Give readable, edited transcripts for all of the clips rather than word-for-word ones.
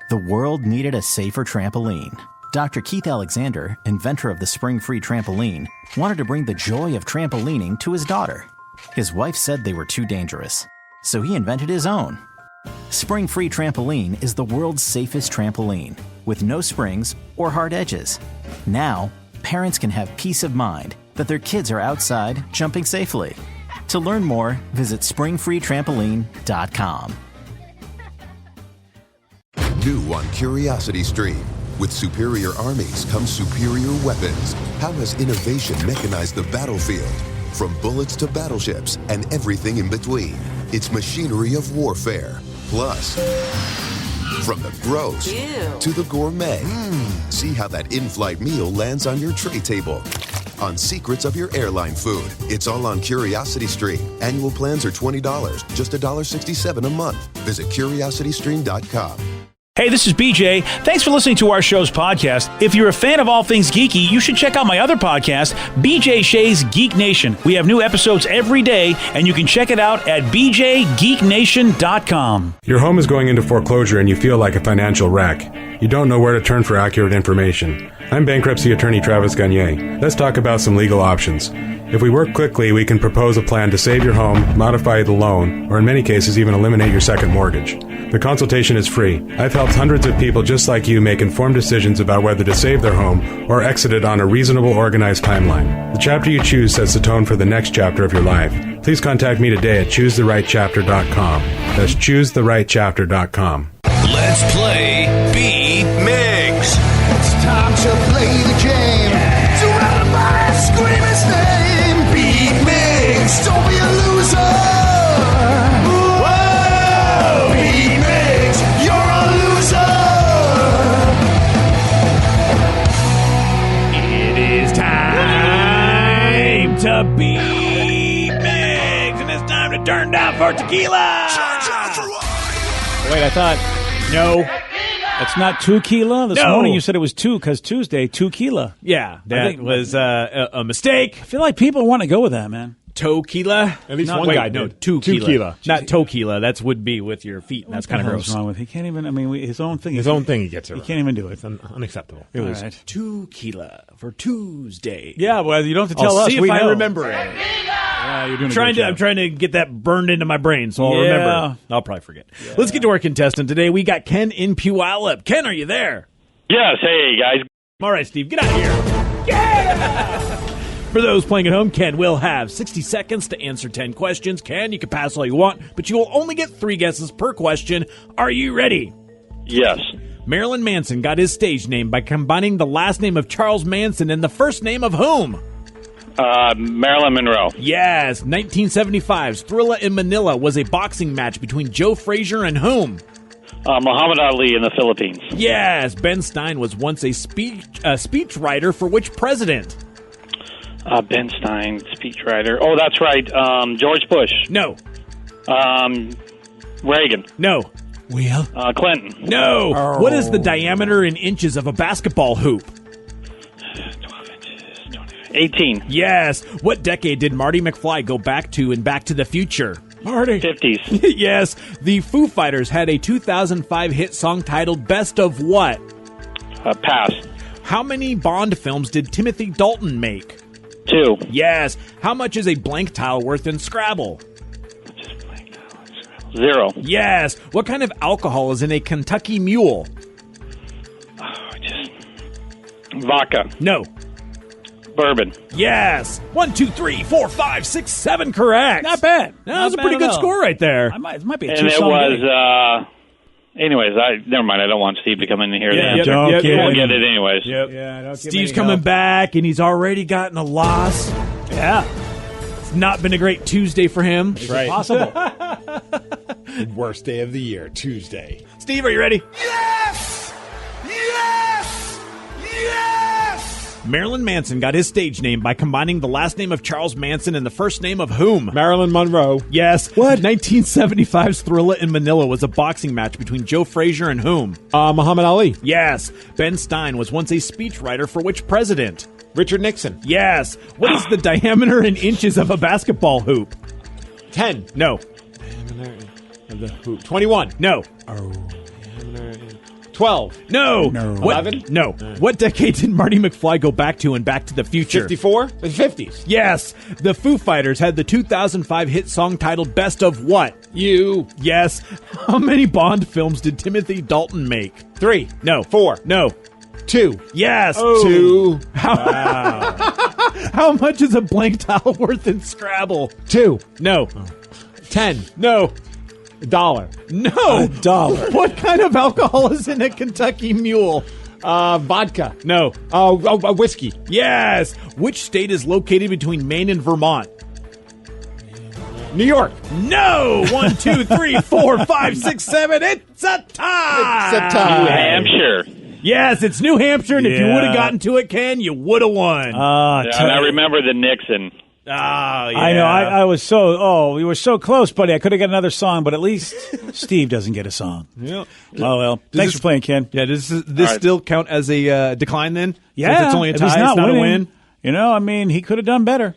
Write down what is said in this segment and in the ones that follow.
The world needed a safer trampoline. Dr. Keith Alexander, inventor of the spring-free trampoline, wanted to bring the joy of trampolining to his daughter. His wife said they were too dangerous, so he invented his own. Spring-free trampoline is the world's safest trampoline, with no springs or hard edges. Now, parents can have peace of mind that their kids are outside jumping safely. To learn more, visit springfreetrampoline.com. New on Curiosity Stream. With superior armies comes superior weapons. How has innovation mechanized the battlefield? From bullets to battleships and everything in between. It's machinery of warfare. Plus, from the gross to the gourmet. See how that in-flight meal lands on your tray table. On secrets of your airline food. It's all on Curiosity Stream. Annual plans are $20, just $1.67 a month. Visit curiositystream.com. Hey, this is BJ. Thanks for listening to our show's podcast. If you're a fan of all things geeky, you should check out my other podcast, BJ Shea's Geek Nation. We have new episodes every day, and you can check it out at bjgeeknation.com. Your home is going into foreclosure and you feel like a financial wreck. You don't know where to turn for accurate information. I'm bankruptcy attorney Travis Gagne. Let's talk about some legal options. If we work quickly, we can propose a plan to save your home, modify the loan, or in many cases even eliminate your second mortgage. The consultation is free. I've helped hundreds of people just like you make informed decisions about whether to save their home or exit it on a reasonable, organized timeline. The chapter you choose sets the tone for the next chapter of your life. Please contact me today at choosetherightchapter.com. That's choosetherightchapter.com. Let's play B-Migs. It's time to play the game. So everybody scream his name. B-Migs, don't be a loser. Whoa! B-Migs, you're a loser. It is time to be Migs, and it's time to turn down for tequila. Wait, I thought, no, it's not tequila. This morning you said it was two because Tuesday, tequila. Yeah, that was a mistake. I feel like people want to go with that, man. Tequila. At least one guy did. Tequila. Not tequila. That's would be with your feet. And that's kind of gross. What's wrong with? He can't even. I mean, his own thing. His own thing. He gets it. He can't even do it. It's unacceptable. It was tequila for Tuesday. Yeah, well, you don't have to tell I'll us. see we if I know. remember it. Yeah, you're doing I'm trying to get that burned into my brain, so I'll remember. I'll probably forget. Yeah. Let's get to our contestant today. We got Ken in Puyallup. Ken, are you there? Yes. Hey, guys. All right, Steve, get out of here. Yeah! For those playing at home, Ken will have 60 seconds to answer 10 questions. Ken, you can pass all you want, but you will only get 3 guesses per question. Are you ready? Yes. Marilyn Manson got his stage name by combining the last name of Charles Manson and the first name of whom? Marilyn Monroe. Yes. 1975's Thrilla in Manila was a boxing match between Joe Frazier and whom? Muhammad Ali in the Philippines. Yes. Ben Stein was once a speech writer for which president? Ben Stein, speechwriter. Oh, that's right. George Bush. No. Reagan. No. Will? Clinton. No. Oh. What is the diameter in inches of a basketball hoop? 12 inches. 18. Yes. What decade did Marty McFly go back to in Back to the Future? Marty. 50s. Yes. The Foo Fighters had a 2005 hit song titled Best of What? Pass. How many Bond films did Timothy Dalton make? 2. Yes. How much is a blank tile worth in Scrabble? 0. Yes. What kind of alcohol is in a Kentucky Mule? Vodka. No. Bourbon. Yes. 1, 2, 3, 4, 5, 6, 7 correct. Not bad. No, that was a pretty good score right there. It might be a and it was, anyways, never mind. I don't want Steve to come in here. Yeah, we'll get it anyways. Yep. Yeah, Steve's coming back, and he's already gotten a loss. Yeah. It's not been a great Tuesday for him. It's possible. Worst day of the year, Tuesday. Steve, are you ready? Yes! Yes! Yes! Marilyn Manson got his stage name by combining the last name of Charles Manson and the first name of whom? Marilyn Monroe. Yes. What? 1975's Thrilla in Manila was a boxing match between Joe Frazier and whom? Muhammad Ali. Yes. Ben Stein was once a speechwriter for which president? Richard Nixon. Yes. What is the diameter in inches of a basketball hoop? 10. No. Diameter of the hoop. 21. No. Oh. Diameter 12. No. What, 11? No. What decade did Marty McFly go back to in Back to the Future? 54? The 50s. Yes. The Foo Fighters had the 2005 hit song titled Best of What? You. Yes. How many Bond films did Timothy Dalton make? 3. No. 4. No. 2. Yes. 2. How much is a blank tile worth in Scrabble? 2. No. 10. No. $1. No. $1. What kind of alcohol is in a Kentucky Mule? Vodka. No. Whiskey. Yes. Which state is located between Maine and Vermont? New York. No. 1, 2, 3, 4, 5, 6, 7. It's a tie. It's a tie. New Hampshire. Yes, it's New Hampshire, and if you Yeah. would have gotten to it, Ken, you would have won. Yeah, I remember the Nixon. Oh, yeah. I know. I was we were so close, buddy. I could have got another song, but at least Steve doesn't get a song. Yeah. Oh, well. Thanks for playing, Ken. Yeah, does this right. still count as a decline then? Yeah. Since it's only a if tie, he's it's not winning, a win. You know, I mean, he could have done better.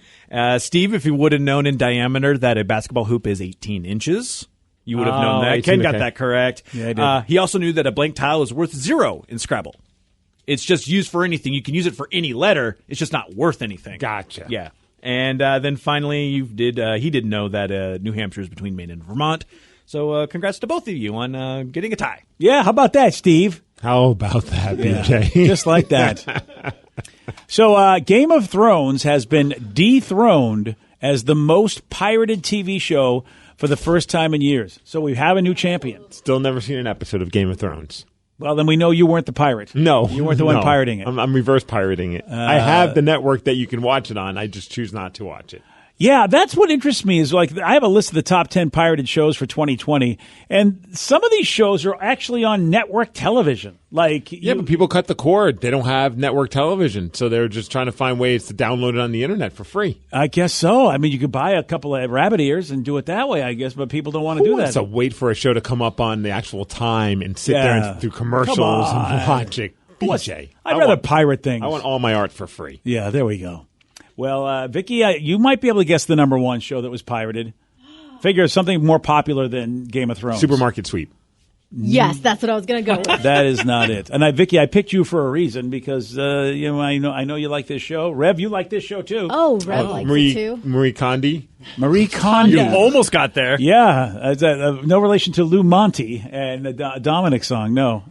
Steve, if you would have known in diameter that a basketball hoop is 18 inches, you would have known that. 18, Ken got okay. that correct. Yeah, I did. He also knew that a blank tile is worth 0 in Scrabble. It's just used for anything. You can use it for any letter. It's just not worth anything. Gotcha. Yeah. And then finally, he did know that New Hampshire is between Maine and Vermont. So congrats to both of you on getting a tie. Yeah, how about that, Steve? How about that, BJ? Just like that. So Game of Thrones has been dethroned as the most pirated TV show for the first time in years. So we have a new champion. Still never seen an episode of Game of Thrones. Well, then we know you weren't the pirate. No. You weren't the one no. pirating it. I'm reverse pirating it. I have the network that you can watch it on. I just choose not to watch it. Yeah, that's what interests me is like I have a list of the top 10 pirated shows for 2020, and some of these shows are actually on network television. Like Yeah, but people cut the cord. They don't have network television, so they're just trying to find ways to download it on the internet for free. I guess so. I mean, you could buy a couple of rabbit ears and do it that way, I guess, but people don't want to do that. So wait for a show to come up on the actual time and sit there Yeah. and do commercials Come on. and watch it. BJ, I'd rather pirate things. I want all my art for free. Yeah, there we go. Well, Vicky, you might be able to guess the number one show that was pirated. Figure something more popular than Game of Thrones. Supermarket Sweep. Yes, that's what I was going to go with. That is not it. And Vicky, I picked you for a reason because I know you like this show. Rev, you like this show too. Oh, Red likes it too. Marie Kondo. Marie Kondo. You almost got there. Yeah, no relation to Lou Monte and the Dominic song. No.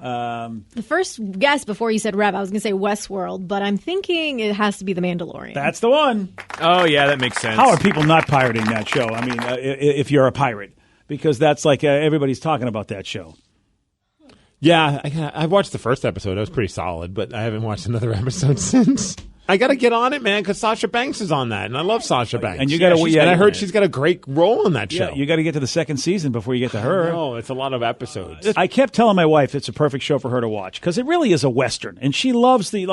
The first guess before you said Rev, I was going to say Westworld, but I'm thinking it has to be The Mandalorian. That's the one. Oh, yeah, that makes sense. How are people not pirating that show? I mean, if you're a pirate, because that's like everybody's talking about that show. Yeah, I watched the first episode. It was pretty solid, but I haven't watched another episode since. I got to get on it, man, because Sasha Banks is on that, and I love Sasha Banks. And you got to, and I heard she's got a great role in that show. Yeah, you got to get to the second season before you get to her. No, it's a lot of episodes. I kept telling my wife it's a perfect show for her to watch because it really is a Western, and she loves the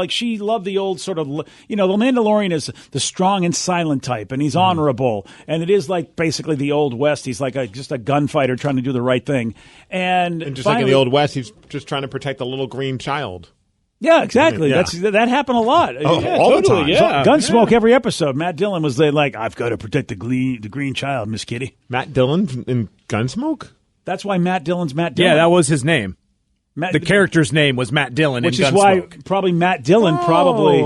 old sort of, the Mandalorian is the strong and silent type, and he's honorable, and it is like basically the Old West. He's like just a gunfighter trying to do the right thing, and just finally, like in the Old West, he's just trying to protect the little green child. Yeah, exactly. Yeah. That happened a lot. Oh, all the time. Yeah. Gunsmoke every episode. Matt Dillon was there like, I've got to protect the green child, Miss Kitty. Matt Dillon in Gunsmoke? That's why Matt Dillon's Matt Dillon. Yeah, that was his name. Matt, The character's name was Matt Dillon which in is Gunsmoke. why probably Matt Dillon probably.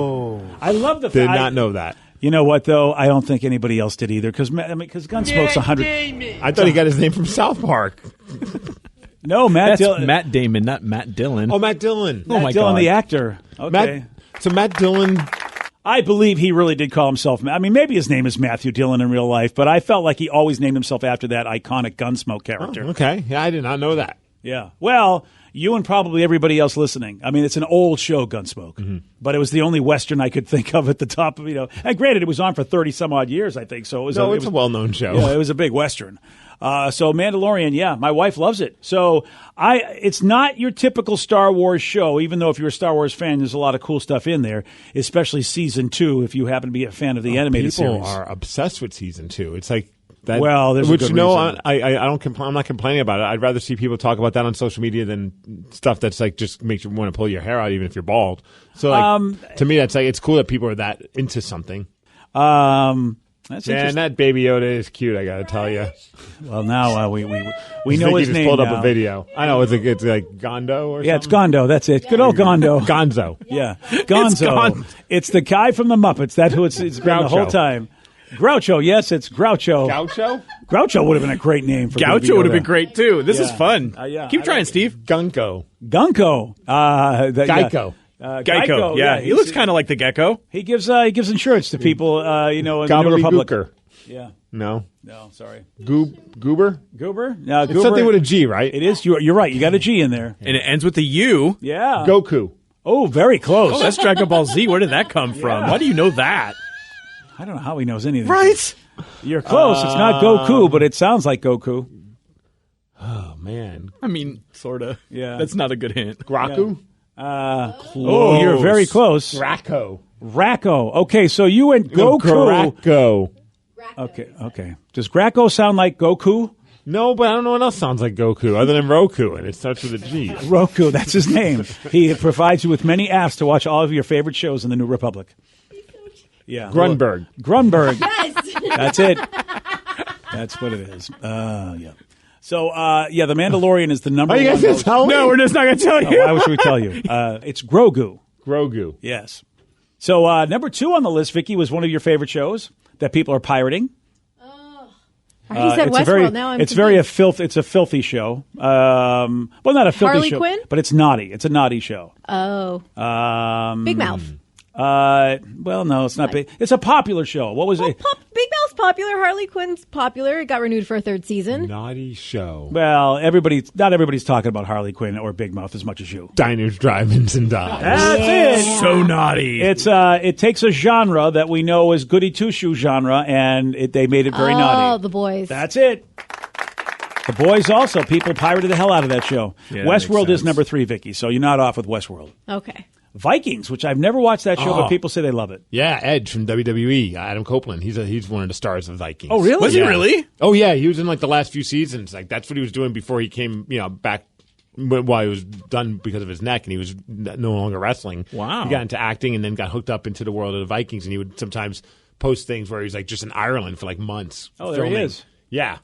I love the Did fact. not know that. You know what though? I don't think anybody else did either because Gunsmoke's 100. I thought he got his name from South Park. No, Matt That's Dillon. Matt Damon, not Matt Dillon. Oh, Matt Dillon. Oh, my Matt Dillon, God. the actor. Okay. Matt Dillon. I believe he really did call himself. I mean, maybe his name is Matthew Dillon in real life, but I felt like he always named himself after that iconic Gunsmoke character. Okay. Yeah, I did not know that. Yeah. Well, you and probably everybody else listening. I mean, it's an old show, Gunsmoke, but it was the only Western I could think of at the top of, and granted, it was on for 30 some odd years, I think. So it was it's a well-known show. Yeah, it was a big Western. So Mandalorian, yeah, my wife loves it. So it's not your typical Star Wars show, even though if you're a Star Wars fan, there's a lot of cool stuff in there, especially season 2, if you happen to be a fan of the animated People series. are obsessed with season 2. It's like that. Well, there's a which good I reason. don't I'm not complaining about it. I'd rather see people talk about that on social media than stuff that's like just makes you want to pull your hair out, even if you're bald. So like, to me, that's like it's cool that people are that into something. That's Man, interesting. that Baby Yoda is cute, I got to tell you. Well, now we know Vicky his just name pulled now. up a video. I know, it's like Gondo or Yeah, it's something? Gondo. That's it. Good old Gondo. Gonzo. Yeah, Gonzo. It's the guy from the Muppets. That's who it's been the whole Groucho. time. Groucho. Yes, it's Groucho. Gaucho? Groucho would have been a great name for Baby Gaucho would have Yoda. been great, too. This is Yeah. fun. Yeah, Keep I trying, like Steve. Gunko. Gunko. Geico. Geico. Yeah, he looks kind of like the gecko. He gives insurance to people. In the New Republic. Gobbledygooker. Yeah. No. No, sorry. Goober? Goober. No, It's Goober. something with a G, right? It is. You're right. You got a G in there. And it ends with a U. Yeah. Goku. Oh, very close. Oh, that's Dragon Ball Z. Where did that come from? Why do you know that? I don't know how he knows anything. Right? You're close. It's not Goku, but it sounds like Goku. Oh, man. I mean, sort of. Yeah. That's not a good hint. Graku? Oh, you're very close. Racco. Racco. Okay, so you went Goku. Racco. Okay. Does Gracco sound like Goku? No, but I don't know what else sounds like Goku other than Roku, and it starts with a G. Roku, that's his name. He provides you with many apps to watch all of your favorite shows in the New Republic. Yeah. Grunberg. Grunberg. Yes. That's it. That's what it is. Yeah. So, The Mandalorian is the number Are you one. guys going to tell me? No, we're just not going to tell you. Why should we tell you? It's Grogu. Grogu. Yes. So, number 2 on the list, Vicky, was one of your favorite shows that people are pirating. I already said It's a Westworld. very, Now I'm it's confused. very a filthy. It's a filthy show. Well, not a filthy Harley show, Quinn? but it's naughty. It's a naughty show. Oh. Big Mouth. Well, no, it's not big. It's a popular show. What was it? Big Mouth's popular. Harley Quinn's popular. It got renewed for a 3rd season. Naughty show. Well, not everybody's talking about Harley Quinn or Big Mouth as much as you. Diners, drive-ins, and dives. That's it. So naughty. It takes a genre that we know is goody two shoe genre, and they made it very Oh, naughty. The Boys. That's it. The Boys also. People pirated the hell out of that show. Yeah, that Westworld makes is number 3, Vicky. So you're not off with Westworld. Okay. Vikings, which I've never watched that show, Oh. but people say they love it. Yeah, Edge from WWE, Adam Copeland. He's one of the stars of Vikings. Oh, really? Was he really? Oh, yeah. He was in like the last few seasons. Like that's what he was doing before he came, back while he was done because of his neck, and he was no longer wrestling. Wow. He got into acting and then got hooked up into the world of the Vikings, and he would sometimes post things where he's like just in Ireland for like months. Oh, there he filming. is. Yeah.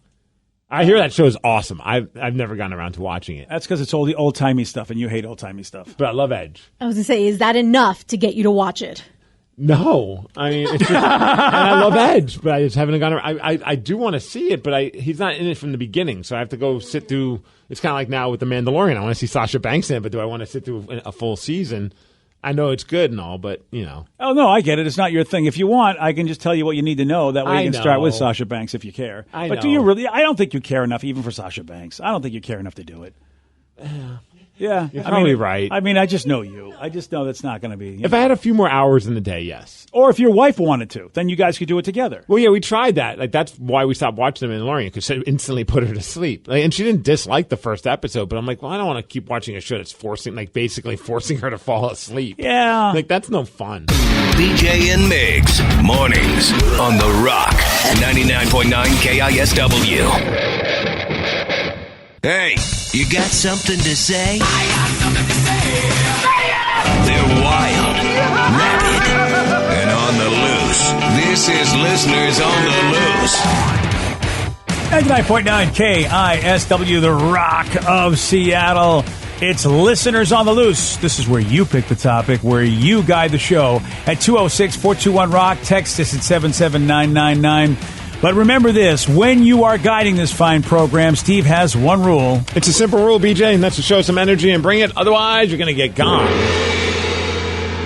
I hear that show is awesome. I've never gotten around to watching it, That's because it's all the old timey stuff, and you hate old timey stuff. but I love Edge. I was going to say, is that enough to get you to watch it? No, I mean, it's just, and I love Edge, but I just haven't gone. I do want to see it, but he's not in it from the beginning, so I have to go sit through. It's kind of like now with the Mandalorian. I want to see Sasha Banks in it, but do I want to sit through a full season? I know it's good and all, but Oh, no, I get it. It's not your thing. If you want, I can just tell you what you need to know. That way I you can start with know. Sasha Banks if you care. I but do know. you really? I don't think you care enough even for Sasha Banks. I don't think you care enough to do it. Yeah. You're probably right. I mean, I just know you. I just know that's not going to be. if I had a few more hours in the day, yes. Or if your wife wanted to, then you guys could do it together. Well, yeah, we tried that. Like that's why we stopped watching The Mandalorian, because it instantly put her to sleep. Like, and she didn't dislike the first episode, but I'm like, well, I don't want to keep watching a show that's basically forcing her to fall asleep. Yeah. Like that's no fun. BJ and Migs, mornings on The Rock, 99.9 KISW. Hey, you got something to say? I got something to say. They're wild, rabid, and on the loose. This is Listeners on the Loose. 99.9 KISW, the Rock of Seattle. It's Listeners on the Loose. This is where you pick the topic, where you guide the show at 206-421-ROCK. Text us at 77999. But remember this, when you are guiding this fine program, Steve has one rule. It's a simple rule, BJ, and that's to show some energy and bring it. Otherwise, you're going to get gone.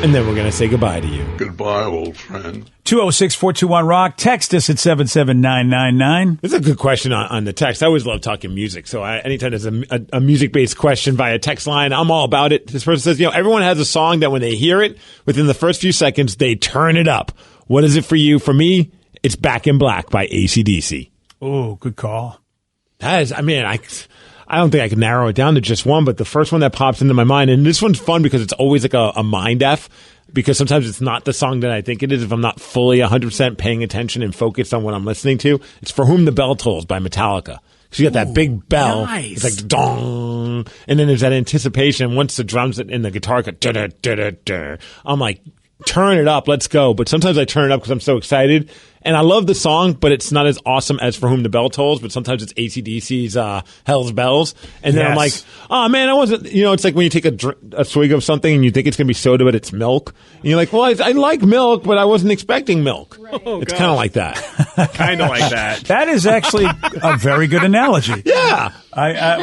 And then we're going to say goodbye to you. Goodbye, old friend. 206-421-ROCK. Text us at 77999. This is a good question on the text. I always love talking music. So anytime there's a music-based question via text line, I'm all about it. This person says, everyone has a song that when they hear it, within the first few seconds, they turn it up. What is it for you? For me, it's Back in Black by AC/DC. Oh, good call. That is, I don't think I can narrow it down to just one, but the first one that pops into my mind, and this one's fun because it's always like a mind F, because sometimes it's not the song that I think it is if I'm not fully 100% paying attention and focused on what I'm listening to. It's For Whom the Bell Tolls by Metallica. So you got that big bell. Nice. It's like dong. And then there's that anticipation. Once the drums and the guitar go da-da-da-da-da, I'm like, turn it up, let's go. But sometimes I turn it up because I'm so excited, And I love the song, but it's not as awesome as For Whom the Bell Tolls, but sometimes it's AC/DC's Hell's Bells. And then I'm like, oh, man, I wasn't, it's like when you take a swig of something and you think it's going to be soda, but it's milk. And you're like, well, I like milk, but I wasn't expecting milk. Right. It's kind of like that. Kind of like that. That is actually a very good analogy. Yeah.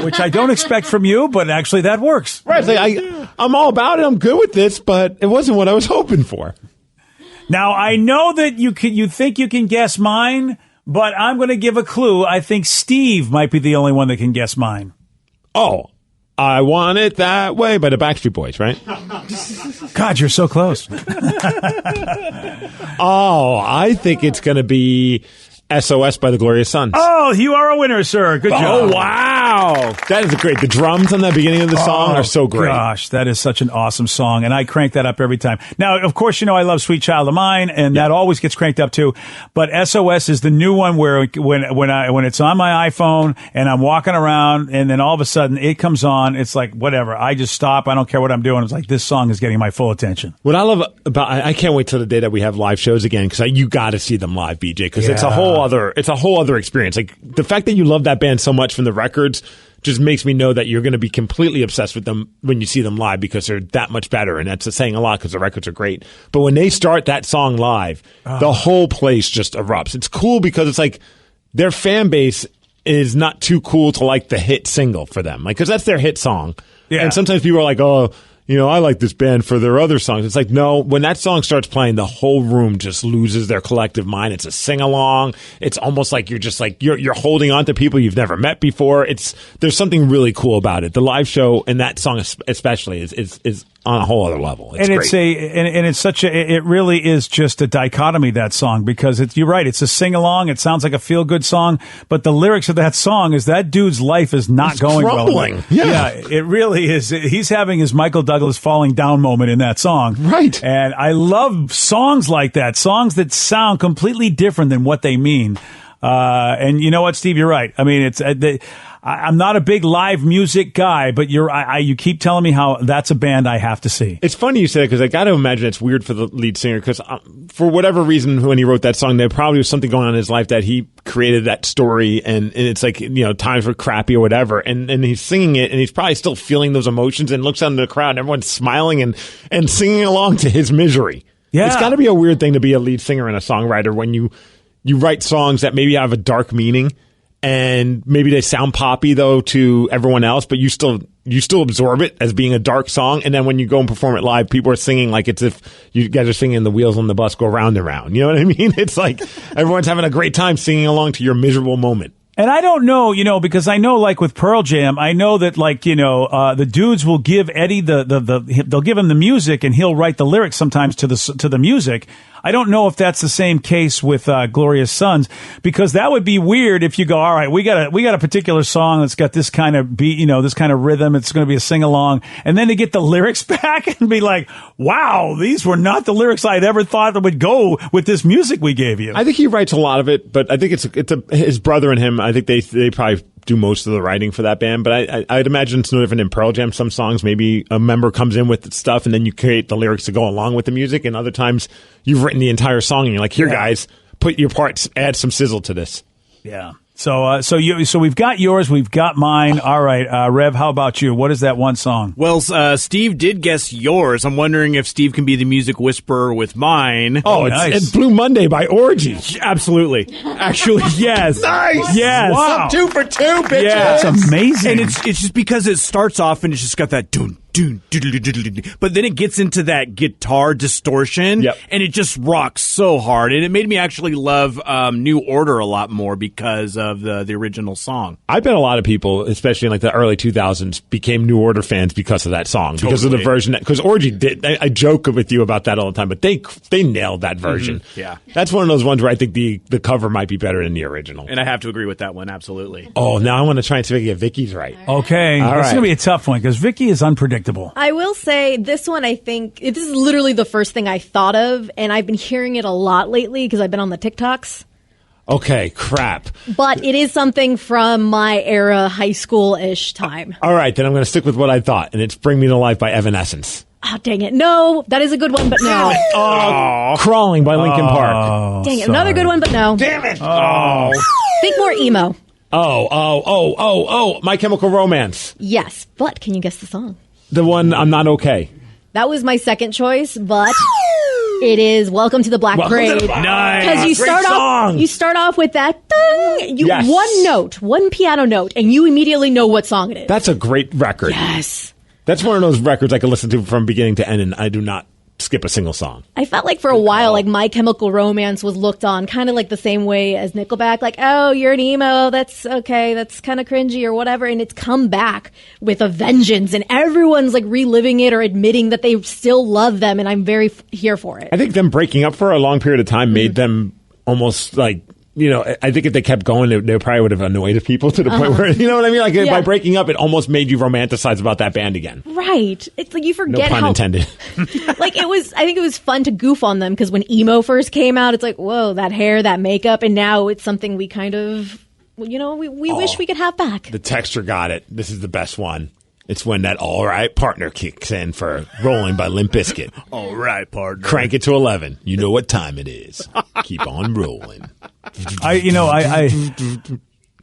Which I don't expect from you, but actually that works. Right. It's like, I'm all about it. I'm good with this, but it wasn't what I was hoping for. Now, I know that you think you can guess mine, but I'm going to give a clue. I think Steve might be the only one that can guess mine. Oh, I Want It That Way by the Backstreet Boys, right? God, you're so close. Oh, I think it's going to be SOS by the Glorious Sons. Oh, you are a winner, sir. Good job. Oh, wow. That is great. The drums on the beginning of the song are so great. Gosh, that is such an awesome song, and I crank that up every time. Now, of course, I love Sweet Child of Mine, and that always gets cranked up too. But SOS is the new one where when it's on my iPhone and I'm walking around, and then all of a sudden it comes on, it's like whatever. I just stop. I don't care what I'm doing. It's like this song is getting my full attention. What I love about I can't wait till the day that we have live shows again because you got to see them live, BJ, because it's a whole other experience. Like the fact that you love that band so much from the records just makes me know that you're going to be completely obsessed with them when you see them live because they're that much better. And that's saying a lot because the records are great. But when they start that song live, the whole place just erupts. It's cool because it's like their fan base is not too cool to like the hit single for them. Like, because that's their hit song. Yeah. And sometimes people are like, oh, I like this band for their other songs. It's like, no, when that song starts playing, the whole room just loses their collective mind. It's a sing-along. It's almost like you're just like, you're holding on to people you've never met before. There's something really cool about it. The live show and that song especially is on a whole other level. It's and great. It really is just a dichotomy, that song, because you're right. It's a sing-along. It sounds like a feel-good song, but the lyrics of that song is that dude's life is not going crumbling. Well. Yeah, it really is. He's having his Michael Douglas falling down moment in that song. Right. And I love songs like that, songs that sound completely different than what they mean. And you know what, Steve, you're right. I mean, I'm not a big live music guy, but you keep telling me how that's a band I have to see. It's funny you said it because I got to imagine it's weird for the lead singer because for whatever reason, when he wrote that song, there probably was something going on in his life that he created that story, and it's like times were crappy or whatever, and he's singing it, and he's probably still feeling those emotions, and looks out into the crowd, and everyone's smiling and singing along to his misery. Yeah, it's got to be a weird thing to be a lead singer and a songwriter when you write songs that maybe have a dark meaning. And maybe they sound poppy though to everyone else, but you still absorb it as being a dark song. And then when you go and perform it live, people are singing like it's if you guys are singing "The Wheels on the Bus Go Round and Round." You know what I mean? It's like everyone's having a great time singing along to your miserable moment. And I don't know, because I know, like with Pearl Jam, I know that, like, the dudes will give Eddie they'll give him the music, and he'll write the lyrics sometimes to the music. I don't know if that's the same case with Glorious Sons, because that would be weird if you go, all right, we got a particular song that's got this kind of beat, this kind of rhythm. It's going to be a sing along, and then to get the lyrics back and be like, wow, these were not the lyrics I'd ever thought that would go with this music we gave you. I think he writes a lot of it, but I think it's his brother and him. I think they probably do most of the writing for that band, but I'd imagine it's no different in Pearl Jam. Some songs, maybe a member comes in with stuff and then you create the lyrics to go along with the music, and other times you've written the entire song and you're like, here guys, put your parts, add some sizzle to this. Yeah. So we've got yours, we've got mine. All right, Rev, how about you? What is that one song? Well, Steve did guess yours. I'm wondering if Steve can be the music whisperer with mine. Oh, nice. It's Blue Monday by Orgy. Absolutely. Actually, yes. Nice. Yes. Wow. 2 for 2, bitches. Yeah. That's amazing. And it's just because it starts off and it's just got that doon. But then it gets into that guitar distortion, and it just rocks so hard. And it made me actually love New Order a lot more because of the original song. I bet a lot of people, especially in like the early 2000s, became New Order fans because of that song, because of the version. Because Orgy did. I joke with you about that all the time, but they nailed that version. Mm-hmm. Yeah, that's one of those ones where I think the cover might be better than the original. And I have to agree with that one, absolutely. Oh, now I want to try and see if I can get Vicky's right. Okay, that's going to be a tough one because Vicky is unpredictable. I will say this one, I think, this is literally the first thing I thought of, and I've been hearing it a lot lately because I've been on the TikToks. Okay, crap. But it is something from my era, high school-ish time. All right, then I'm going to stick with what I thought, and it's Bring Me to Life by Evanescence. Oh, dang it. No, that is a good one, but no. Crawling by Linkin Park. Dang it. Another good one, but no. Damn it. Think more emo. My Chemical Romance. Yes, but can you guess the song? The one I'm Not Okay. That was my second choice, but it is Welcome to the Black Parade. Nice. Because you start off with that ding, Yes. one note, one piano note, and you immediately know what song it is. That's a great record. Yes. That's one of those records I can listen to from beginning to end, and I do not skip a single song. I felt like for a while, like My Chemical Romance was looked on kind of like the same way as Nickelback. Like, oh, you're an emo. That's okay. That's kind of cringy or whatever. And it's come back with a vengeance, and everyone's like reliving it or admitting that they still love them. And I'm very here for it. I think them breaking up for a long period of time made them almost like, I think if they kept going, they probably would have annoyed people to the point where, you know what I mean? Like by breaking up, it almost made you romanticize about that band again. Right. It's like you No forget pun how intended. like I think it was fun to goof on them because when emo first came out, it's like, whoa, that hair, that makeup, and now it's something we kind of, we wish we could have back. The texture got it. This is the best one. It's when that all right partner kicks in for Rolling by Limp Bizkit. All right, partner. Crank it to 11. You know what time it is. Keep on rolling.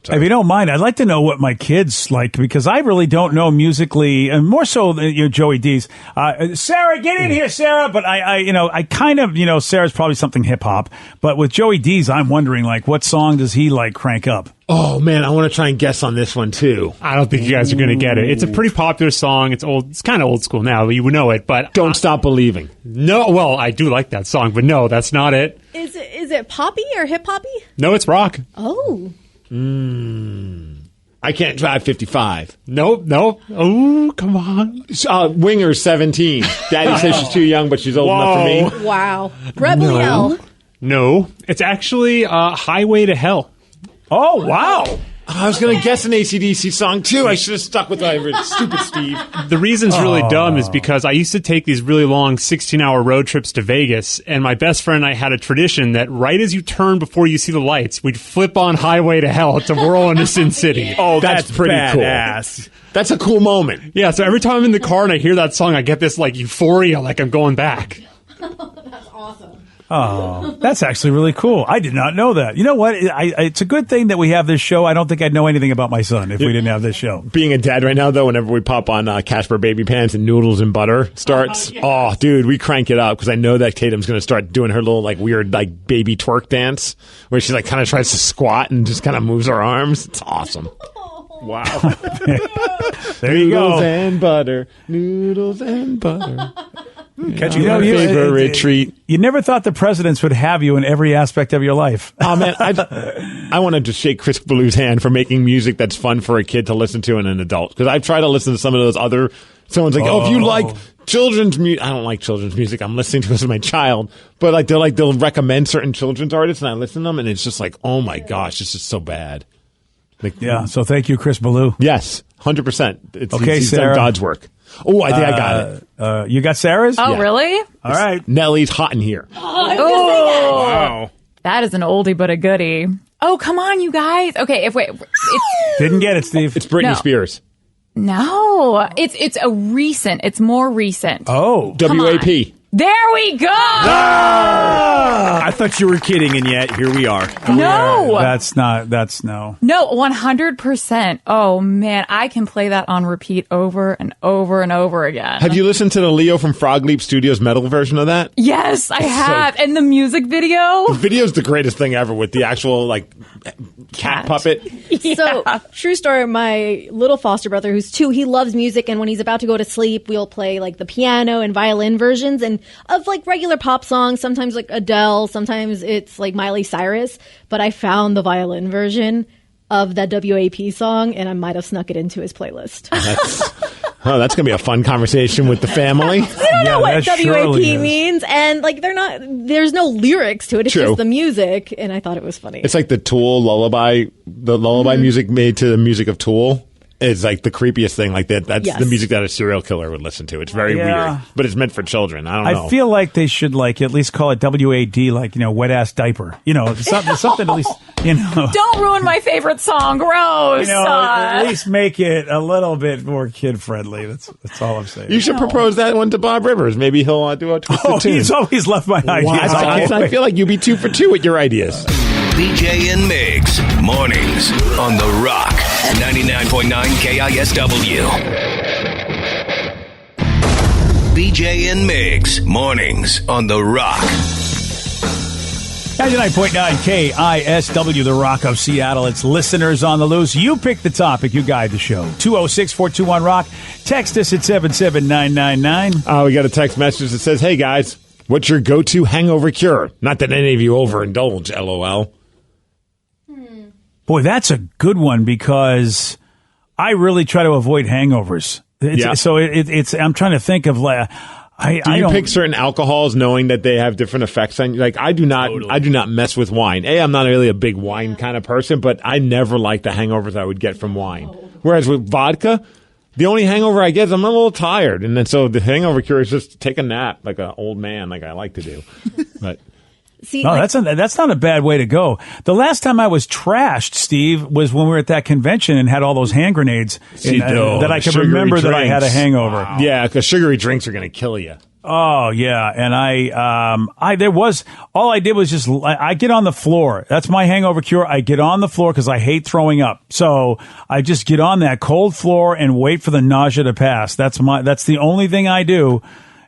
If you don't mind, I'd like to know what my kids like because I really don't know musically, and more so than Joey D's. Sarah, get in here, Sarah. But I kind of, Sarah's probably something hip hop. But with Joey D's, I'm wondering like, what song does he like crank up? Oh man, I want to try and guess on this one too. I don't think you guys are going to get it. It's a pretty popular song. It's old. It's kind of old school now, but you would know it. But Don't Stop Believing. No, well, I do like that song, but no, that's not it. Is it poppy or hip hoppy? No, it's rock. Oh. I Can't Drive 55. Nope. Oh, come on. Winger 17. Daddy says she's too young, but she's old enough for me. Wow. Rebel Yell. No, it's actually Highway to Hell. Oh, wow. I was going to guess an AC/DC song too. I should have stuck with my stupid Steve. The reason's really dumb is because I used to take these really long 16-hour road trips to Vegas, and my best friend and I had a tradition that right as you turn before you see the lights, we'd flip on Highway to Hell to whirl into Sin City. Oh, that's pretty badass. Cool. That's a cool moment. Yeah, so every time I'm in the car and I hear that song, I get this like euphoria, like I'm going back. That's awesome. Oh, that's actually really cool. I did not know that. You know what? It's a good thing that we have this show. I don't think I'd know anything about my son if we didn't have this show. Being a dad right now, though, whenever we pop on Casper Baby Pants and Noodles and Butter starts, oh, dude, we crank it up because I know that Tatum's going to start doing her little like weird like baby twerk dance where she like kind of tries to squat and just kind of moves her arms. It's awesome. Wow. There you go. Noodles and butter. Noodles and butter. Catching my favorite treat. You never thought the presidents would have you in every aspect of your life. Oh man, I want to just shake Chris Blue's hand for making music that's fun for a kid to listen to and an adult. Because I've tried to listen to some of those other. Someone's like, if you like children's music, I don't like children's music. I'm listening to this with my child, but they'll recommend certain children's artists, and I listen to them, and it's just like, oh my gosh, this is so bad. Like, yeah. So thank you, Chris Ballou. Yes, 100%. It's okay, he's Sarah. done God's work. Oh, I think I got it. You got Sarah's? Oh, Yeah. really? All right. Nellie's Hot in Here. Oh, Wow. that is an oldie but a goodie. Oh, come on, you guys. Okay, Didn't get it, Steve. It's Britney No. Spears. No, it's a recent. It's more recent. Oh, WAP. There we go. I thought you were kidding, and yet here we are. No, that's no. No, 100%. Oh man, I can play that on repeat over and over and over again. Have you listened to the Leo from Frog Leap Studios metal version of that? Yes, I have. And the music video. The video's the greatest thing ever with the actual like cat puppet. So, true story, my little foster brother, who's 2, he loves music, and when he's about to go to sleep, we'll play like the piano and violin versions and of like regular pop songs, sometimes like Adele, sometimes it's like Miley Cyrus, but I found the violin version of that WAP song, and I might have snuck it into his playlist. That's going to be a fun conversation with the family. I don't know what WAP means, and like there's no lyrics to it. It's True. just the music, and I thought it was funny. It's like the Tool lullaby, music made to the music of Tool. is like the creepiest thing. Like that's Yes. the music that a serial killer would listen to. It's very weird, but it's meant for children. I don't know. I feel like they should like at least call it WAD, like wet ass diaper. Something at least Don't ruin my favorite song. Gross. at least make it a little bit more kid friendly. That's all I'm saying. You should propose that one to Bob Rivers. Maybe he'll do a twisted tune. He's always left my ideas. I feel like you'd be 2 for 2 with your ideas. BJ and Migs, mornings on The Rock, 99.9 KISW. BJ and Migs, mornings on The Rock. 99.9 KISW, The Rock of Seattle. It's listeners on the loose. You pick the topic. You guide the show. 206-421-ROCK. Text us at 77999. We got a text message that says, hey, guys, what's your go-to hangover cure? Not that any of you overindulge, LOL. Boy, that's a good one because I really try to avoid hangovers. So it's I'm trying to think of like I don't pick certain alcohols knowing that they have different effects on you? Like I do not mess with wine. I'm not really a big wine kind of person, but I never like the hangovers I would get from wine. Whereas with vodka, the only hangover I get is I'm a little tired, and then so the hangover cure is just take a nap like an old man, like I like to do. But See, that's not a bad way to go. The last time I was trashed, Steve, was when we were at that convention and had all those hand grenades that I could remember that I had a hangover. Wow. Yeah, because sugary drinks are going to kill you. Oh yeah, and all I did was just I get on the floor. That's my hangover cure. I get on the floor because I hate throwing up. So I just get on that cold floor and wait for the nausea to pass. That's the only thing I do.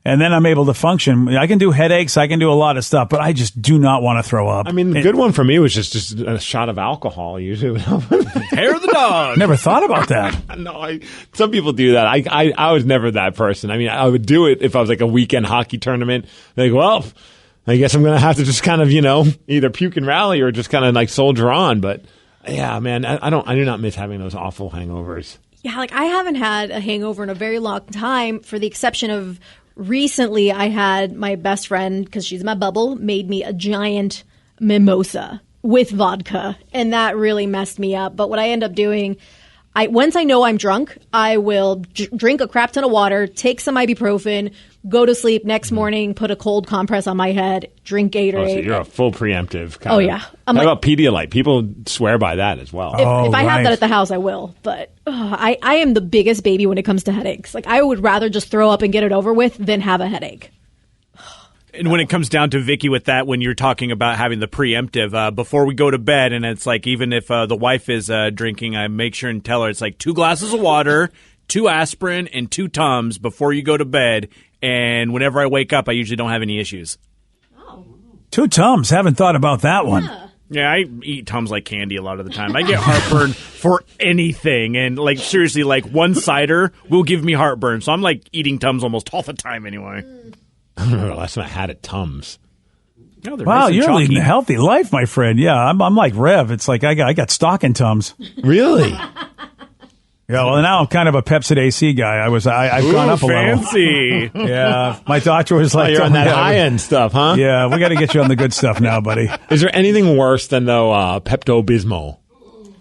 And then I'm able to function. I can do headaches. I can do a lot of stuff, but I just do not want to throw up. I mean, the good one for me was just a shot of alcohol usually. Hair of the dog. Never thought about that. No, some people do that. I was never that person. I mean, I would do it if I was like a weekend hockey tournament. Like, well, I guess I'm going to have to just kind of, either puke and rally or just kind of like soldier on. But yeah, man, I do not miss having those awful hangovers. Yeah, like I haven't had a hangover in a very long time, for the exception of recently I had my best friend, because she's my bubble, made me a giant mimosa with vodka, and that really messed me up. But what I end up doing, once I know I'm drunk, I will drink a crap ton of water, take some ibuprofen, go to sleep. Next morning, put a cold compress on my head, drink Gatorade. Oh, so you're a full preemptive kind Oh, of. yeah. How about Pedialyte? People swear by that as well. If I have that at the house, I will. But I am the biggest baby when it comes to headaches. Like, I would rather just throw up and get it over with than have a headache. And when it comes down to Vicky with that, when you're talking about having the preemptive, before we go to bed, and it's like even if the wife is drinking, I make sure and tell her it's like 2 glasses of water, 2 aspirin, and 2 Tums before you go to bed. And whenever I wake up, I usually don't have any issues. 2 Tums. Haven't thought about that one. Yeah, I eat Tums like candy a lot of the time. I get heartburn for anything. And, like, seriously, like, one cider will give me heartburn. So I'm, like, eating Tums almost all the time anyway. I don't remember the last time I had it Tums. No, Wow, nice and you're chalky. leading a healthy life, my friend. Yeah, I'm like Rev. It's like I got stock in Tums. Really? Yeah, well, now I'm kind of a Pepsid AC guy. I've gone up a level. Fancy. Yeah, my doctor was like, You're on that high-end stuff, huh? Yeah, we got to get you on the good stuff now, buddy. Is there anything worse than, though, Pepto-Bismol?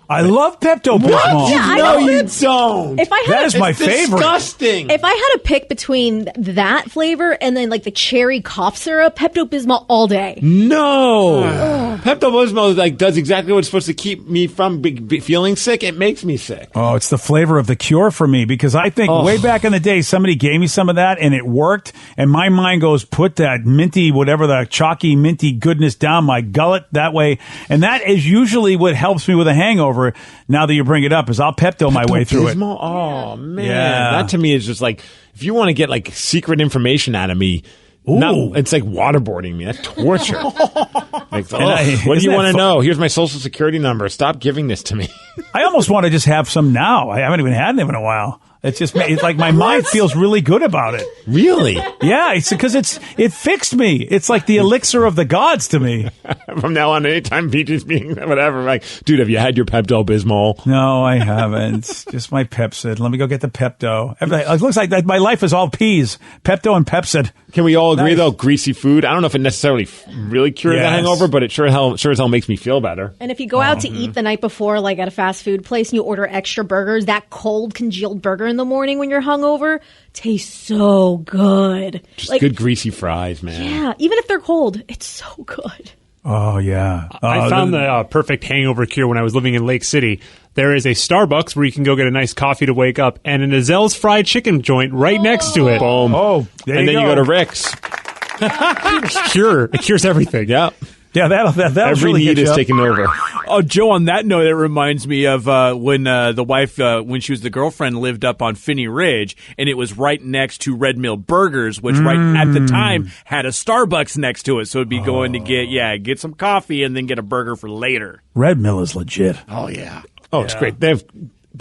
I love Pepto-Bismol. What? Yeah, I no, don't- you don't. If I had That is my It's favorite. disgusting. If I had to pick between that flavor and then like the cherry cough syrup, Pepto-Bismol all day. No. Pepto-Bismol like does exactly what's supposed to keep me from feeling sick. It makes me sick. Oh, it's the flavor of the cure for me because I think way back in the day, somebody gave me some of that and it worked. And my mind goes, put that minty, whatever the chalky minty goodness down my gullet that way. And that is usually what helps me with a hangover. Now that you bring it up, is I'll Pepto my way through it. Pepto-Bismol? Oh, man. Yeah. That to me is just like, if you want to get like secret information out of me, it's like waterboarding me. That's torture. Like, what do isn't you that want to fu- know? Here's my social security number. Stop giving this to me. I almost want to just have some now. I haven't even had them in a while. It's just it's like my mind feels really good about it. Really? Yeah, it's because it fixed me. It's like the elixir of the gods to me. From now on, anytime Peaches being whatever, I'm like, dude, have you had your Pepto-Bismol? No, I haven't. Just my Pepsid. Let me go get the Pepto. It looks like my life is all peas. Pepto and Pepsid. Can we all agree, though, greasy food? I don't know if it necessarily really cures the hangover, but it sure as hell makes me feel better. And if you go out to eat the night before, like at a fast food place, and you order extra burgers, that cold, congealed burger in the morning when you're hungover tastes so good. Just like, good greasy fries, man. Yeah, even if they're cold, it's so good. Oh, yeah. I found the perfect hangover cure when I was living in Lake City. There is a Starbucks where you can go get a nice coffee to wake up, and an Azel's fried chicken joint right next to it. Boom. Oh, there and you then go. you go to Rick's. It cures everything. Yeah. Yeah, that'll Every really need get is you up. taken over. Oh, Joe, on that note, it reminds me of when the wife, when she was the girlfriend, lived up on Finney Ridge, and it was right next to Red Mill Burgers, which right at the time had a Starbucks next to it. So it'd be going to get some coffee and then get a burger for later. Red Mill is legit. Oh, yeah. Oh, it's great. They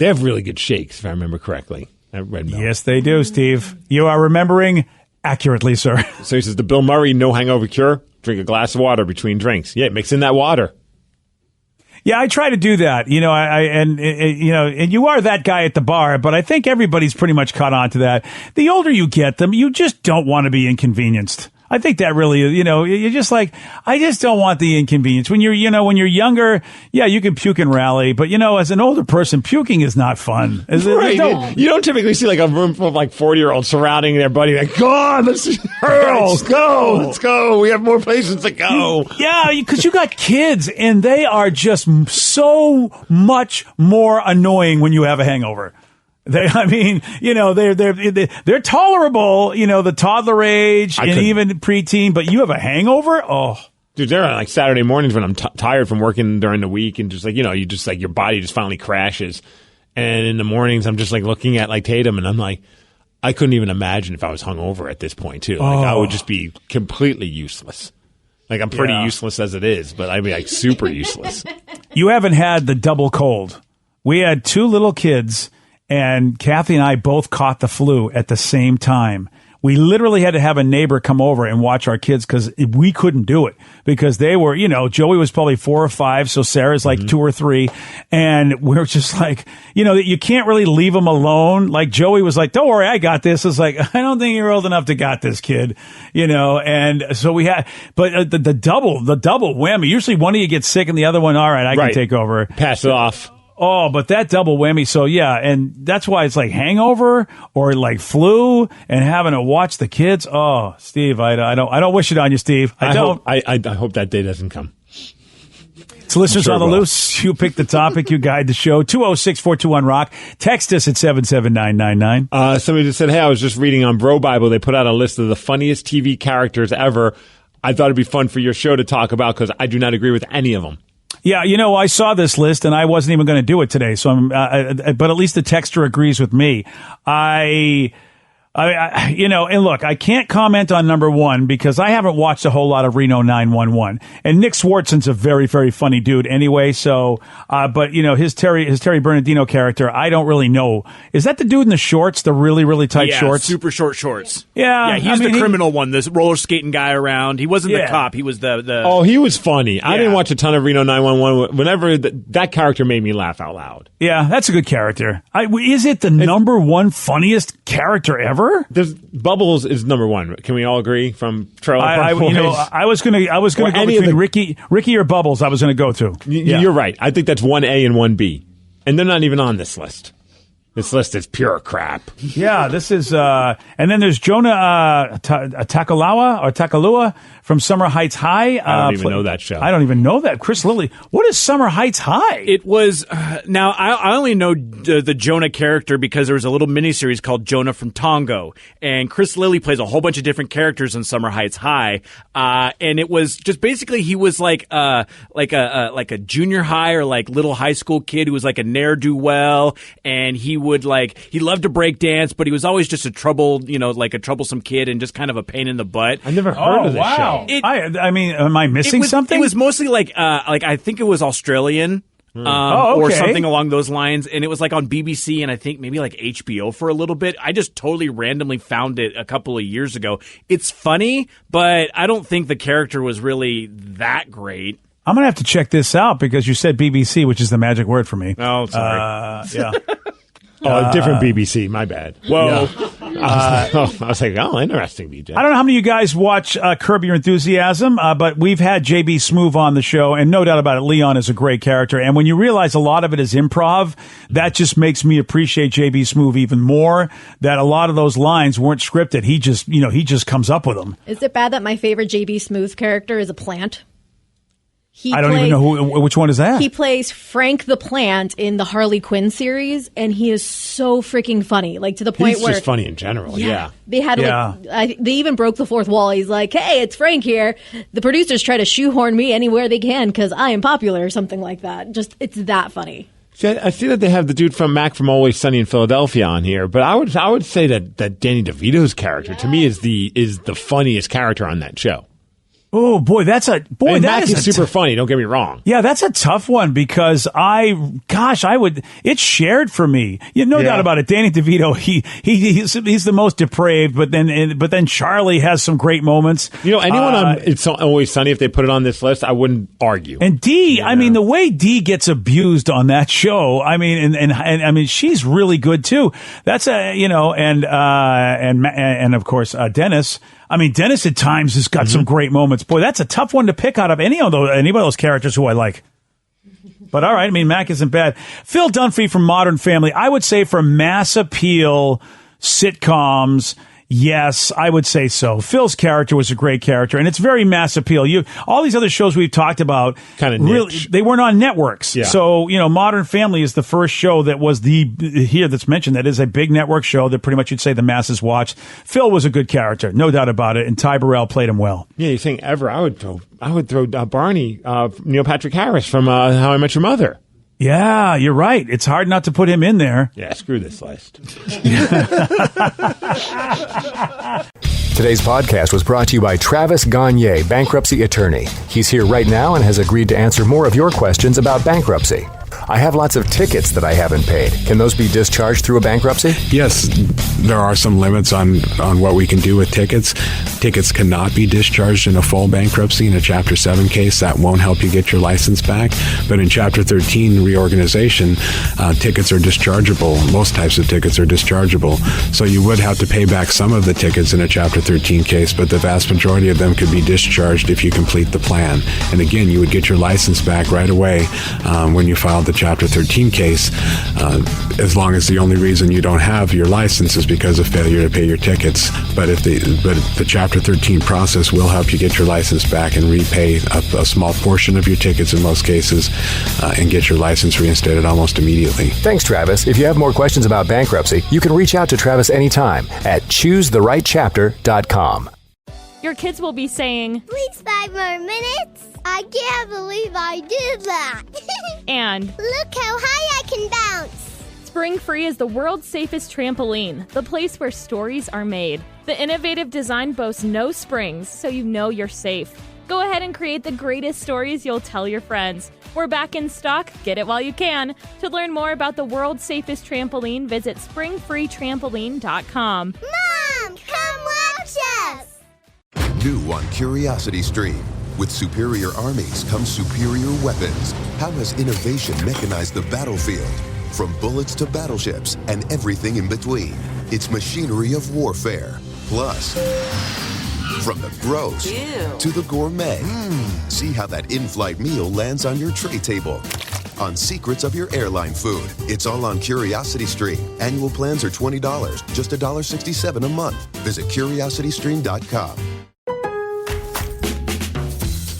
have really good shakes, if I remember correctly, at Red Mill. Yes, they do, Steve. You are remembering accurately, sir. So he says the Bill Murray no hangover cure, drink a glass of water between drinks. Yeah, mix in that water. Yeah, I try to do that. You know, and you are that guy at the bar, but I think everybody's pretty much caught on to that. The older you get them, you just don't want to be inconvenienced. I think that really, you're just like, I just don't want the inconvenience. When when you're younger, yeah, you can puke and rally, but as an older person, puking is not fun. Right. You don't typically see like a room full of like 40-year-olds surrounding their buddy like, God, let's go. Let's go. We have more places to go. Yeah, because you got kids and they are just so much more annoying when you have a hangover. They're tolerable, the toddler age and even preteen, but you have a hangover? Oh. Dude, there are like Saturday mornings when I'm tired from working during the week and just like, you just like your body just finally crashes. And in the mornings, I'm just like looking at like Tatum and I'm like, I couldn't even imagine if I was hungover at this point too. Like I would just be completely useless. Like I'm pretty useless as it is, but I'd be like super useless. You haven't had the double cold. We had two little kids. And Kathy and I both caught the flu at the same time. We literally had to have a neighbor come over and watch our kids because we couldn't do it because they were, Joey was probably 4 or 5. So Sarah's like 2 or 3. And we're just like, you can't really leave them alone. Like Joey was like, don't worry, I got this. It's like, I don't think you're old enough to got this kid, and so we had, but the double whammy, usually one of you gets sick and the other one, all right, I can take over. Pass it off. Oh, but that double whammy. So yeah, and that's why it's like hangover or like flu and having to watch the kids. Oh, Steve, I don't wish it on you, Steve. I don't. I hope that day doesn't come. So listeners on the loose, you pick the topic, you guide the show. 206-421-ROCK. Text us at 77999. Somebody just said, hey, I was just reading on Bro Bible. They put out a list of the funniest TV characters ever. I thought it'd be fun for your show to talk about because I do not agree with any of them. Yeah, I saw this list and I wasn't even going to do it today. So but at least the texter agrees with me. And look, I can't comment on number one because I haven't watched a whole lot of Reno 911. And Nick Swartzen's a very, very funny dude anyway. So, but his Terry Bernardino character, I don't really know. Is that the dude in the shorts, the really, really tight shorts? Super short shorts. Yeah. He's the criminal one, this roller skating guy around. He wasn't the cop. He was the Oh, he was funny. I didn't watch a ton of Reno 911. Whenever that character made me laugh out loud. Yeah, that's a good character. Is it the number one funniest character ever? Bubbles is number one. Can we all agree from Trailer Park Boys? I was gonna go between Ricky or Bubbles. I was gonna go to. You're right. I think that's 1A and 1B, and they're not even on this list. This list is pure crap. Yeah, this is, and then there's Jonah Takalua from Summer Heights High. I don't even know that show. I don't even know that. Chris Lilly. What is Summer Heights High? It was, now I only know the Jonah character because there was a little miniseries called Jonah from Tongo. And Chris Lilly plays a whole bunch of different characters in Summer Heights High. And it was just basically he was like a junior high or like little high school kid who was like a ne'er-do-well. And he loved to break dance, but he was always just a troublesome kid and just kind of a pain in the butt. I never heard of this show. I mean, am I missing something? It was mostly like I think it was Australian. or something along those lines. And it was like on BBC and I think maybe like HBO for a little bit. I just totally randomly found it a couple of years ago. It's funny, but I don't think the character was really that great. I'm going to have to check this out because you said BBC, which is the magic word for me. Oh, sorry. Yeah. Different BBC. My bad. Whoa. I was like, oh, interesting, BJ. I don't know how many of you guys watch Curb Your Enthusiasm, but we've had JB Smoove on the show, and no doubt about it, Leon is a great character. And when you realize a lot of it is improv, that just makes me appreciate JB Smoove even more, that a lot of those lines weren't scripted. He just comes up with them. Is it bad that my favorite JB Smoove character is a plant? I don't even know which one is that. He plays Frank the Plant in the Harley Quinn series, and he is so freaking funny. Like to the point where he's just funny in general. Yeah. They had they even broke the fourth wall. He's like, "Hey, it's Frank here." The producers try to shoehorn me anywhere they can because I am popular or something like that. Just it's that funny. See, I see that they have the dude from Mac from Always Sunny in Philadelphia on here, but I would say that Danny DeVito's character to me is the funniest character on that show. Oh boy, Mac is super funny. Don't get me wrong. Yeah, that's a tough one because it's shared for me. No doubt about it. Danny DeVito, he's the most depraved, but then Charlie has some great moments. Anyone on It's Always Sunny, if they put it on this list, I wouldn't argue. And Dee, I mean, the way Dee gets abused on that show, I mean, and I mean, she's really good too. That's and of course Dennis. I mean, Dennis at times has got some great moments. Boy, that's a tough one to pick out of any of those characters who I like. But all right, I mean, Mac isn't bad. Phil Dunphy from Modern Family. I would say for mass appeal sitcoms, yes, I would say so. Phil's character was a great character, and it's very mass appeal. All these other shows we've talked about, kind of really, they weren't on networks. Yeah. So, Modern Family is the first show that was that's mentioned that is a big network show that pretty much you'd say the masses watched. Phil was a good character, no doubt about it, and Ty Burrell played him well. Yeah, you're saying ever? I would throw Barney, Neil Patrick Harris from How I Met Your Mother. Yeah, you're right. It's hard not to put him in there. Yeah, screw this list. Today's podcast was brought to you by Travis Gagne, bankruptcy attorney. He's here right now and has agreed to answer more of your questions about bankruptcy. I have lots of tickets that I haven't paid. Can those be discharged through a bankruptcy? Yes, there are some limits on what we can do with tickets. Tickets cannot be discharged in a full bankruptcy. In a Chapter 7 case, that won't help you get your license back. But in Chapter 13 reorganization, tickets are dischargeable. Most types of tickets are dischargeable. So you would have to pay back some of the tickets in a Chapter 13 case, but the vast majority of them could be discharged if you complete the plan. And again, you would get your license back right away when you filed the Chapter 13 case, as long as the only reason you don't have your license is because of failure to pay your tickets. But the Chapter 13 process will help you get your license back and repay a small portion of your tickets in most cases, and get your license reinstated almost immediately. Thanks, Travis. If you have more questions about bankruptcy, you can reach out to Travis anytime at choosetherightchapter.com. Your kids will be saying, "Please, 5 more minutes. I can't believe I did that." And, "Look how high I can bounce." Spring Free is the world's safest trampoline, the place where stories are made. The innovative design boasts no springs, so you know you're safe. Go ahead and create the greatest stories you'll tell your friends. We're back in stock. Get it while you can. To learn more about the world's safest trampoline, visit springfreetrampoline.com. Mom, come watch us. New on Curiosity Stream. With superior armies comes superior weapons. How has innovation mechanized the battlefield? From bullets to battleships and everything in between. It's machinery of warfare. Plus, from the gross to the gourmet. See how that in-flight meal lands on your tray table. On secrets of your airline food. It's all on Curiosity Stream. Annual plans are $20, just $1.67 a month. Visit curiositystream.com.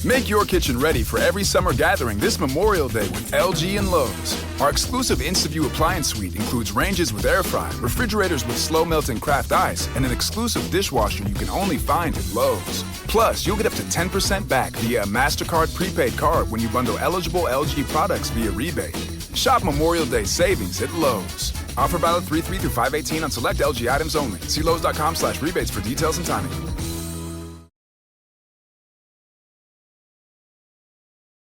Make your kitchen ready for every summer gathering this Memorial Day with LG and Lowe's. Our exclusive InstaView appliance suite includes ranges with air fry, refrigerators with slow-melting craft ice, and an exclusive dishwasher you can only find at Lowe's. Plus, you'll get up to 10% back via a MasterCard prepaid card when you bundle eligible LG products via rebate. Shop Memorial Day savings at Lowe's. Offer valid 3/3 through 5/18 on select LG items only. See Lowe's.com/rebates for details and timing.